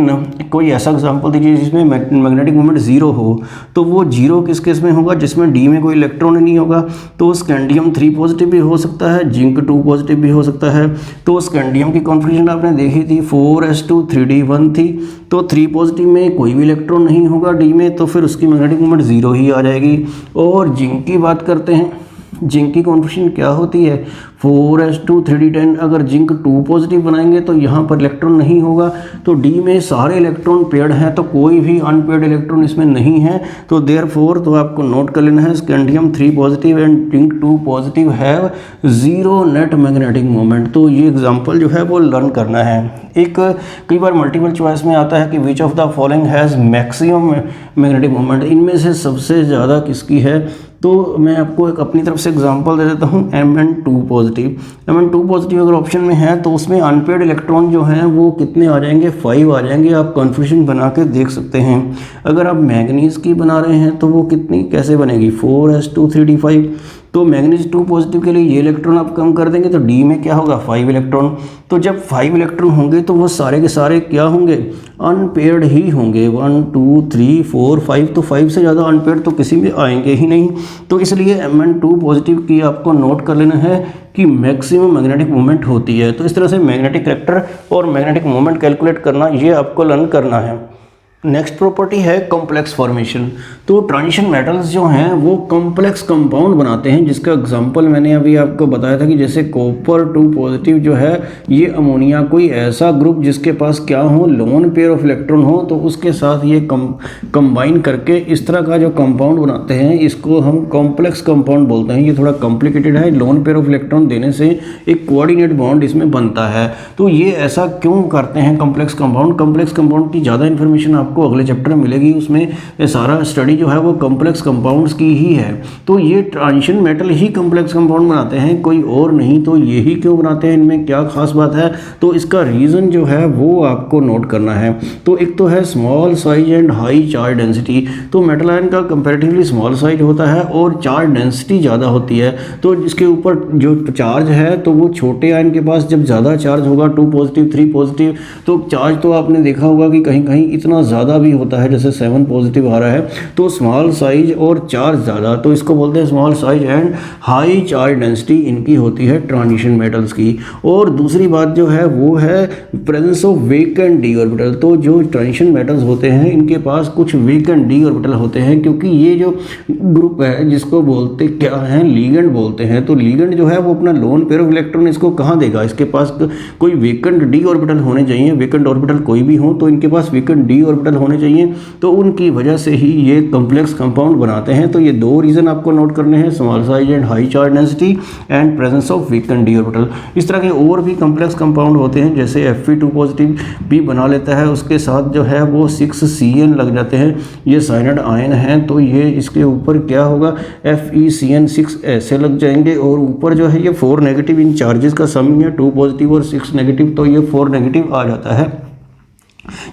कोई ऐसा एग्जांपल दीजिए जिसमें मैग्नेटिक मोमेंट 0 हो, तो वो 0 किस केस में होगा, जिसमें डी में कोई इलेक्ट्रॉन नहीं होगा। तो स्कैंडियम 3 पॉजिटिव भी हो सकता है, जिंक 2 पॉजिटिव भी हो सकता है। तो स्कैंडियम की कॉन्फ़िगरेशन आपने देखी थी 4s2 3d1 थी, तो 3 पॉजिटिव में कोई भी इलेक्ट्रॉन नहीं होगा डी में, तो फिर उसकी मैग्नेटिक मोमेंट 0 ही आ जाएगी। और जिंक की बात करते हैं जिंक की कॉन्फिगरेशन क्या होती है 4s2 3d10। अगर जिंक 2 पॉजिटिव बनाएंगे तो यहाँ पर इलेक्ट्रॉन नहीं होगा, तो डी में सारे इलेक्ट्रॉन पेयर्ड हैं, तो कोई भी अनपेयर्ड इलेक्ट्रॉन इसमें नहीं है। तो देयरफॉर तो आपको नोट कर लेना है scandium 3 positive and zinc 2 positive have 0 net magnetic moment. तो ये एग्जाम्पल जो है वो लर्न करना है। एक कई बार मल्टीपल चॉइस में आता है कि which of the following has maximum magnetic moment, इनमें से सबसे ज़्यादा किसकी है। तो मैं आपको एक अपनी तरफ से एग्जांपल दे देता हूँ Mn2 पॉजिटिव। Mn2 पॉजिटिव अगर ऑप्शन में है तो उसमें अनपेयर्ड इलेक्ट्रॉन जो हैं वो कितने आ जाएंगे 5 आ जाएंगे। आप कॉन्फिगरेशन बना के देख सकते हैं। अगर आप मैग्नीज की बना रहे हैं तो वो कितनी कैसे बनेगी 4s2 3d5। तो मैग्नीज 2 पॉजिटिव के लिए ये इलेक्ट्रॉन आप कम कर देंगे तो डी में क्या होगा 5 इलेक्ट्रॉन। तो जब 5 इलेक्ट्रॉन होंगे तो वो सारे के सारे क्या होंगे अनपेयर्ड ही होंगे 1 2 3 4 5। तो 5 से ज़्यादा अनपेयर्ड तो किसी में आएंगे ही नहीं। तो इसलिए Mn2 पॉजिटिव की आपको नोट कर लेना है कि मैक्सिमम मैग्नेटिक मोमेंट होती है। तो इस तरह से मैग्नेटिक कैरेक्टर और मैग्नेटिक मोमेंट कैलकुलेट करना ये आपको लर्न करना है। नेक्स्ट प्रॉपर्टी है कॉम्प्लेक्स फॉर्मेशन। तो ट्रांजिशन मेटल्स जो हैं वो कॉम्प्लेक्स कंपाउंड बनाते हैं, जिसका एग्जांपल मैंने अभी आपको बताया था कि जैसे कॉपर 2 पॉजिटिव जो है ये अमोनिया कोई ऐसा ग्रुप जिसके पास क्या हो लोन पेयर ऑफ इलेक्ट्रॉन हो, तो उसके साथ ये कंबाइन करके इस तरह का जो कंपाउंड बनाते हैं इसको हम कॉम्प्लेक्स कंपाउंड बोलते हैं। ये थोड़ा कॉम्प्लिकेटेड है, लोन पेयर ऑफ इलेक्ट्रॉन देने से एक कोऑर्डिनेट बॉन्ड इसमें बनता है। तो ये ऐसा क्यों करते हैं कॉम्प्लेक्स कंपाउंड। कॉम्प्लेक्स कंपाउंड की ज़्यादा इन्फॉर्मेशन आपको अगले चैप्टर में मिलेगी, उसमें ये सारा स्टडी जो है वो कॉम्प्लेक्स कंपाउंड्स की ही है। तो ये ट्रांजिशन मेटल ही कॉम्प्लेक्स कंपाउंड बनाते हैं, कोई और नहीं। तो ये ही क्यों बनाते हैं, इनमें क्या खास बात है, तो इसका रीज़न जो है वो आपको नोट करना है। तो एक तो है small size and high charge density. तो मेटल आयन का कंपैरेटिवली स्मॉल साइज होता है और चार्ज डेंसिटी ज़्यादा होती है। तो इसके ऊपर जो चार्ज है तो वो छोटे आयन के पास जब ज़्यादा चार्ज होगा 2 पॉजिटिव 3 पॉजिटिव, तो चार्ज तो आपने देखा होगा कि कहीं कहीं इतना ज़्यादा भी होता है, जैसे 7 पॉजिटिव आ रहा है तो स्मॉल साइज और चार्ज ज़्यादा, तो इसको बोलते हैं small size and high charge density इनकी होती है ट्रांजिशन मेटल्स की। और दूसरी बात जो है वो है presence of vacant D orbital. तो जो ट्रांजिशन मेटल्स होते हैं इनके पास कुछ वेकेंट डी ऑर्बिटल होते हैं, क्योंकि ये जो ग्रुप है जिसको बोलते क्या हैं लीगेंड बोलते हैं। तो लीगेंड जो है वो अपना लोन पेयर ऑफ इलेक्ट्रॉन इसको कहाँ देगा, इसके पास कोई वेकेंट डी ऑर्बिटल होने चाहिए। वेकेंट ऑर्बिटल कोई भी हो तो इनके पास वेकेंट डी ऑर्बिटल होने चाहिए, तो उनकी वजह से ही ये कॉम्प्लेक्स कंपाउंड बनाते हैं। तो ये 2 रीज़न आपको नोट करने हैं, small size and high charge density and presence of vacant D orbital. इस तरह के और भी कॉम्प्लेक्स कंपाउंड होते हैं, जैसे Fe2 पॉजिटिव भी बना लेता है, उसके साथ जो है वो 6CN लग जाते हैं। ये साइनाइड आयन हैं, तो ये इसके ऊपर क्या होगा FeCN6 ऐसे लग जाएंगे, और ऊपर जो है ये 4 नेगेटिव इन चार्जेस का सम है 2 पॉजिटिव और 6 नेगेटिव, तो ये 4 नेगेटिव आ जाता है।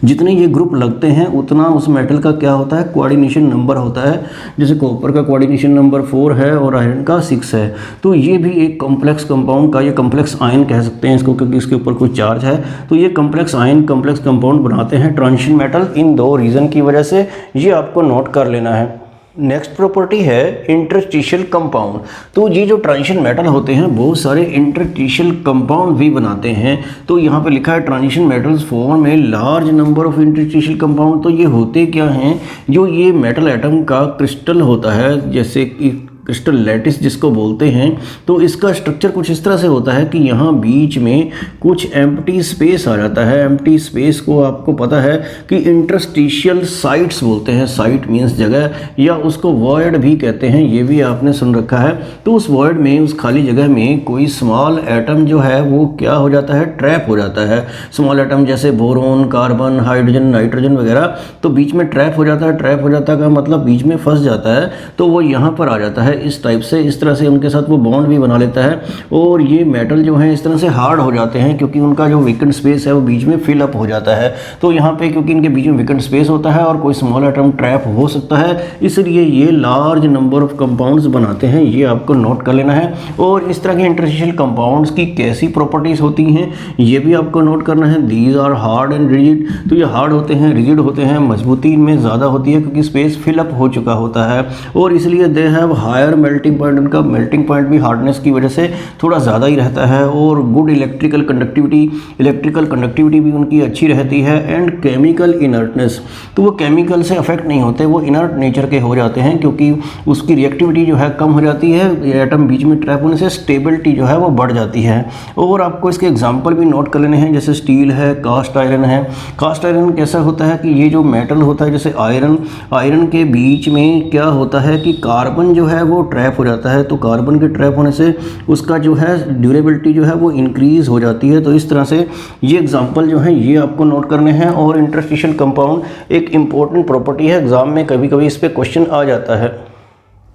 जितने ये ग्रुप लगते हैं उतना उस मेटल का क्या होता है कोऑर्डिनेशन नंबर होता है। जैसे कॉपर का कोऑर्डिनेशन नंबर 4 है और आयरन का 6 है। तो ये भी एक कॉम्प्लेक्स कंपाउंड का, ये कॉम्प्लेक्स आयन कह सकते हैं इसको, क्योंकि इसके ऊपर कोई चार्ज है। तो ये कॉम्प्लेक्स आयन कॉम्प्लेक्स कंपाउंड बनाते हैं ट्रांजिशन मेटल, इन 2 रीज़न की वजह से। ये आपको नोट कर लेना है। नेक्स्ट प्रॉपर्टी है इंटरस्टिशियल कंपाउंड। तो ये जो ट्रांजिशन मेटल होते हैं बहुत सारे इंटरस्टिशियल कंपाउंड भी बनाते हैं। तो यहाँ पे लिखा है ट्रांजिशन मेटल्स फॉर्म में large number of interstitial compound. तो ये होते क्या हैं, जो ये मेटल एटम का क्रिस्टल होता है, जैसे कि क्रिस्टल लैटिस जिसको बोलते हैं, तो इसका स्ट्रक्चर कुछ इस तरह से होता है कि यहाँ बीच में कुछ एम्प्टी स्पेस आ जाता है। एम्प्टी स्पेस को आपको पता है कि इंटरस्टिशियल साइट्स बोलते हैं। साइट मीन्स जगह, या उसको वॉइड भी कहते हैं, ये भी आपने सुन रखा है। तो उस वॉइड में, उस खाली जगह में कोई स्मॉल एटम जो है वो क्या हो जाता है ट्रैप हो जाता है। स्मॉल एटम जैसे बोरोन, कार्बन, हाइड्रोजन, नाइट्रोजन वगैरह, तो बीच में ट्रैप हो जाता है। ट्रैप हो जाता का मतलब बीच में फंस जाता है, तो वो यहाँ पर आ जाता है इस टाइप से। इस तरह से उनके साथ वो बॉन्ड भी बना लेता है, और ये मेटल जो है इस तरह से हार्ड हो जाते हैं, क्योंकि उनका जो वेकेंट स्पेस है वो बीच में फिल अप हो जाता है। तो यहाँ पे क्योंकि इनके बीच में वेकेंट स्पेस होता है और कोई स्मॉल एटम ट्रैप हो सकता है, इसलिए ये लार्ज नंबर ऑफ कंपाउंड्स बनाते हैं। ये आपको नोट कर लेना है। और इस तरह के इंटरस्टिशियल कंपाउंड्स की कैसी प्रॉपर्टीज होती हैं ये भी आपको नोट करना है। These are hard and rigid. तो ये हार्ड होते हैं, रिजिड होते हैं, मजबूती इनमें ज़्यादा होती है क्योंकि स्पेस फिल अप हो चुका होता है, और इसलिए they have high higher melting point, उनका मेल्टिंग पॉइंट भी हार्डनेस की वजह से थोड़ा ज़्यादा ही रहता है, और गुड इलेक्ट्रिकल कंडक्टिविटी भी उनकी अच्छी रहती है। एंड केमिकल इनर्टनेस, तो वो केमिकल से अफेक्ट नहीं होते, वो इनर्ट नेचर के हो जाते हैं क्योंकि उसकी रिएक्टिविटी जो है कम हो जाती है, एटम बीच में ट्रैप होने से स्टेबिलिटी जो है वो बढ़ जाती है। और आपको इसके एग्जाम्पल भी नोट कर लेने हैं, जैसे स्टील है, कास्ट आयरन है। कास्ट आयरन कैसा होता है कि ये जो मेटल होता है जैसे आयरन के बीच में क्या होता है कि कार्बन जो है वो ट्रैप हो जाता है, तो कार्बन के ट्रैप होने से उसका जो है ड्यूरेबिलिटी जो है वो इंक्रीज हो जाती है। तो इस तरह से ये एग्जांपल जो है ये आपको नोट करने हैं। और इंटरस्टिशियल कंपाउंड एक इंपॉर्टेंट प्रॉपर्टी है, एग्जाम में कभी कभी इस पे क्वेश्चन आ जाता है।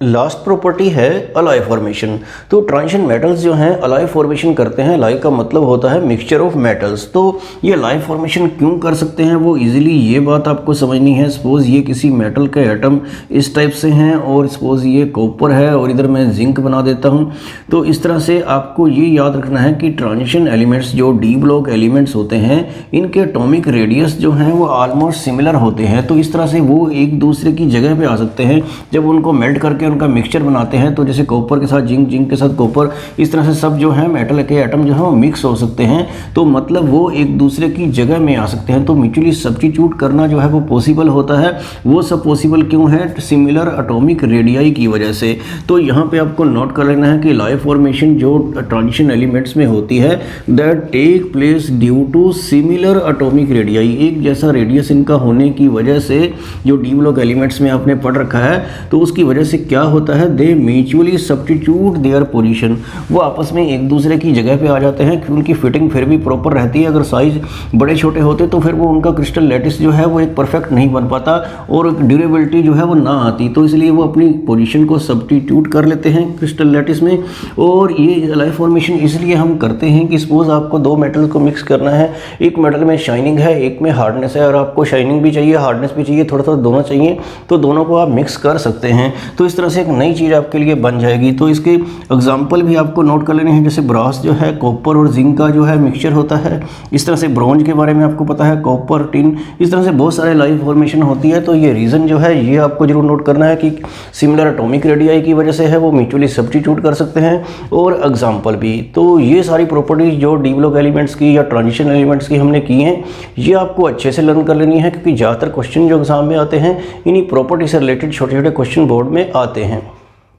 लास्ट प्रॉपर्टी है अलाय फॉर्मेशन। तो ट्रांजिशन मेटल्स जो हैं अलाय फॉर्मेशन करते हैं। अलाय का मतलब होता है मिक्सचर ऑफ मेटल्स। तो ये अलाय फॉर्मेशन क्यों कर सकते हैं वो इजीली ये बात आपको समझनी है। सपोज ये किसी मेटल के एटम इस टाइप से हैं, और सपोज ये कॉपर है और इधर मैं जिंक बना देता हूँ। तो इस तरह से आपको ये याद रखना है कि ट्रांजिशन एलिमेंट्स जो डी ब्लॉक एलिमेंट्स होते हैं, इनके एटॉमिक रेडियस जो हैं वो ऑलमोस्ट सिमिलर होते हैं। तो इस तरह से वो एक दूसरे की जगह पे आ सकते हैं जब उनको मेल्ट करके उनका मिक्सचर बनाते हैं। तो जैसे कॉपर के साथ जिंक, जिंक के साथ कॉपर, इस तरह से सब जो है मेटल के एटम जो है वो मिक्स हो सकते हैं। तो मतलब वो एक दूसरे की जगह में आ सकते हैं। तो म्यूचुअली सब्स्टिट्यूट करना जो है वो पॉसिबल होता है। वो सब पॉसिबल क्यों है? सिमिलर एटॉमिक रेडियाई की वजह से। तो यहाँ पे आपको नोट कर लेना है कि अलाय फॉर्मेशन जो ट्रांजिशन एलिमेंट्स में होती है that take place due to similar atomic radii. एक जैसा रेडियस इनका होने की वजह से, जो डी ब्लॉक एलिमेंट्स में आपने पढ़ रखा है, तो उसकी वजह से क्या होता है, दे म्यूचुअली सब्स्टिट्यूट देयर पोजीशन। वो आपस में एक दूसरे की जगह पे आ जाते हैं कि उनकी फिटिंग फिर भी प्रॉपर रहती है। अगर साइज बड़े छोटे होते तो फिर वो उनका क्रिस्टल लैटिस जो है वो एक परफेक्ट नहीं बन पाता और ड्यूरेबिलिटी जो है वो ना आती। तो इसलिए वो अपनी पोजीशन को सब्स्टिट्यूट कर लेते हैं क्रिस्टल लैटिस में। और ये अलाय फॉर्मेशन इसलिए हम करते हैं कि सपोज आपको दो मेटल को मिक्स करना है, एक मेटल में शाइनिंग है, एक में हार्डनेस है, और आपको शाइनिंग भी चाहिए, हार्डनेस भी चाहिए, थोड़ा थोड़ा दोनों चाहिए, तो दोनों को आप मिक्स कर सकते हैं। तो इस तरह से एक नई चीज़ आपके लिए बन जाएगी। तो इसके एग्जाम्पल भी आपको नोट कर लेने हैं, जैसे ब्रास जो है कॉपर और जिंक का जो है मिक्सचर होता है। इस तरह से ब्रॉन्ज के बारे में आपको पता है, कॉपर, टिन, इस तरह से बहुत सारे अलाय फॉर्मेशन होती है। तो ये रीज़न जो है ये आपको जरूर नोट करना है कि सिमिलर एटॉमिक रेडियाई की वजह से है, वो म्यूचुअली सब्स्टिट्यूट कर सकते हैं। और एग्जाम्पल भी, तो ये सारी प्रॉपर्टीज जो डी ब्लॉक एलिमेंट्स की या ट्रांजिशन एलिमेंट्स की हमने की हैं, ये आपको अच्छे से लर्न कर लेनी है, क्योंकि ज़्यादातर क्वेश्चन जो एग्जाम में आते हैं इन्हीं प्रॉपर्टी से रिलेटेड छोटे छोटे क्वेश्चन बोर्ड में आते हैं।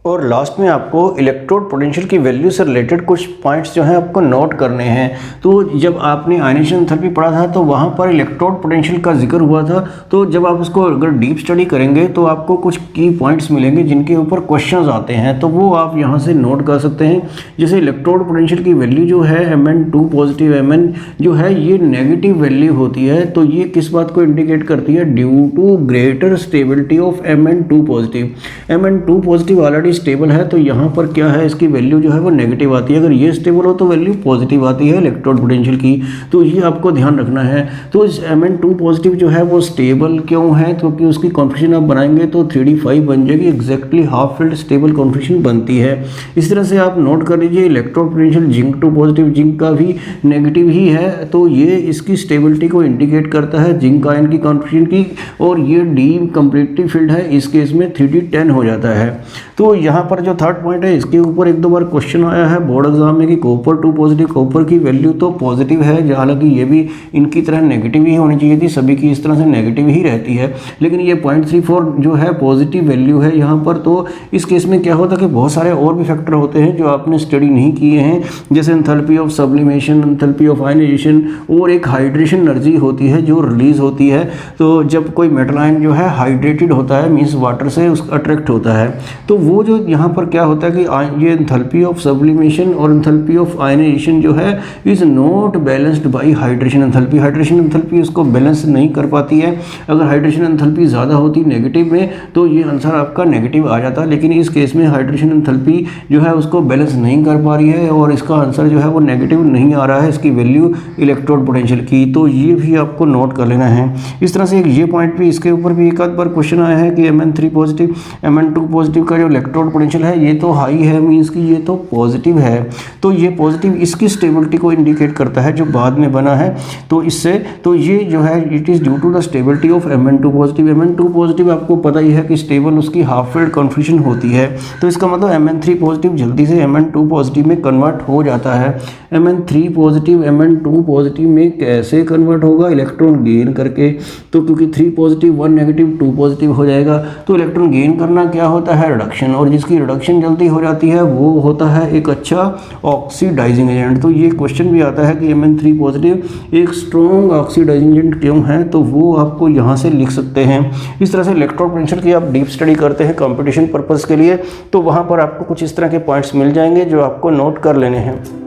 और लास्ट में आपको इलेक्ट्रोड पोटेंशियल की वैल्यू से रिलेटेड कुछ पॉइंट्स जो हैं आपको नोट करने हैं। तो जब आपने आयनाइजेशन एंथैल्पी पढ़ा था तो वहाँ पर इलेक्ट्रोड पोटेंशियल का जिक्र हुआ था। तो जब आप उसको अगर डीप स्टडी करेंगे तो आपको कुछ की पॉइंट्स मिलेंगे जिनके ऊपर क्वेश्चंस आते हैं, तो वो आप यहाँ से नोट कर सकते हैं। जैसे इलेक्ट्रोड पोटेंशियल की वैल्यू जो है Mn2 पॉजिटिव, Mn जो है ये नेगेटिव वैल्यू होती है। तो ये किस बात को इंडिकेट करती है? Due to greater stability of Mn2 positive. Mn2 positive already stable है, तो यहाँ पर क्या है, इसकी वैल्यू जो है वो नेगेटिव आती है। अगर ये स्टेबल हो तो वैल्यू पॉजिटिव आती है इलेक्ट्रोड पोटेंशियल की। तो ये आपको ध्यान रखना है। तो इस Mn2 पॉजिटिव जो है वो स्टेबल क्यों है? क्योंकि उसकी कॉन्फिगरेशन आप बनाएंगे तो 3d5 बन जाएगी, exactly half field stable configuration बनती है। इस तरह से आप नोट कर लीजिए electrode potential zinc 2 positive, zinc का भी नेगेटिव ही है, तो ये इसकी स्टेबिलिटी को इंडिकेट करता है जिंक आयन की कॉन्फिगरेशन की। और ये डी कंप्लीटिव फील्ड है, इस केस में 3d10 हो जाता है। तो यहाँ पर जो थर्ड पॉइंट है, इसके ऊपर एक दो बार क्वेश्चन आया है बोर्ड एग्जाम में कि कॉपर 2 पॉजिटिव, कॉपर की वैल्यू तो पॉजिटिव है, हालांकि ये भी इनकी तरह नेगेटिव ही होनी चाहिए थी, सभी की इस तरह से नेगेटिव ही रहती है, लेकिन ये 0.34 जो है पॉजिटिव वैल्यू है यहाँ पर। तो इस केस में क्या होता है कि बहुत सारे और भी फैक्टर होते हैं जो आपने स्टडी नहीं किए हैं, जैसे enthalpy of sublimation, enthalpy of ionisation, और एक हाइड्रेशन एनर्जी होती है जो रिलीज होती है। तो जब कोई मेटल आयन जो है हाइड्रेटेड होता है, मीन्स वाटर से उसका अट्रैक्ट होता है, तो वो जो यहाँ पर क्या होता है कि ये एंथैल्पी ऑफ सब्लिमेशन और एंथैल्पी ऑफ आयनाइजेशन जो है is not balanced bye hydration enthalpy. Hydration enthalpy उसको बैलेंस नहीं कर पाती है। अगर हाइड्रेशन एंथैल्पी ज़्यादा होती नेगेटिव में तो ये आंसर आपका नेगेटिव आ जाता, लेकिन इस केस में हाइड्रेशन एंथैल्पी जो है उसको बैलेंस नहीं कर पा रही है और इसका आंसर जो है वो नेगेटिव नहीं आ रहा है, इसकी वैल्यू इलेक्ट्रोड पोटेंशियल की। तो ये भी आपको नोट कर लेना है। इस तरह से ये पॉइंट भी, इसके ऊपर भी एक आध बार क्वेश्चन आया है कि Mn3 पॉजिटिव, Mn2 पॉजिटिव का जो इलेक्ट्रोड इलेक्ट्रोड पोटेंशियल है, ये तो हाई है, मीन्स कि ये तो पॉजिटिव है। तो ये पॉजिटिव इसकी स्टेबिलिटी को इंडिकेट करता है जो बाद में बना है। तो इससे तो ये जो है it is due to the stability of Mn2 positive. Mn2 positive आपको पता ही है कि स्टेबल उसकी हाफ फेड कन्फ्यूजन होती है, तो इसका मतलब Mn3 पॉजिटिव जल्दी से Mn2 पॉजिटिव में कन्वर्ट हो जाता है। Mn3 पॉजिटिव Mn2 पॉजिटिव में कैसे कन्वर्ट होगा? इलेक्ट्रॉन गेन करके। तो क्योंकि 3 पॉजिटिव 1 नेगेटिव 2 पॉजिटिव हो जाएगा, तो इलेक्ट्रॉन गेन करना क्या होता है? रिडक्शन, और जिसकी रिडक्शन जल्दी हो जाती है वो होता है एक अच्छा ऑक्सीडाइजिंग एजेंट। तो ये क्वेश्चन भी आता है कि Mn3 पॉजिटिव एक स्ट्रॉन्ग ऑक्सीडाइजिंग एजेंट क्यों है, तो वो आपको यहाँ से लिख सकते हैं। इस तरह से इलेक्ट्रोड पोटेंशियल की आप डीप स्टडी करते हैं कंपटीशन पर्पज़ के लिए, तो वहाँ पर आपको कुछ इस तरह के पॉइंट्स मिल जाएंगे जो आपको नोट कर लेने हैं।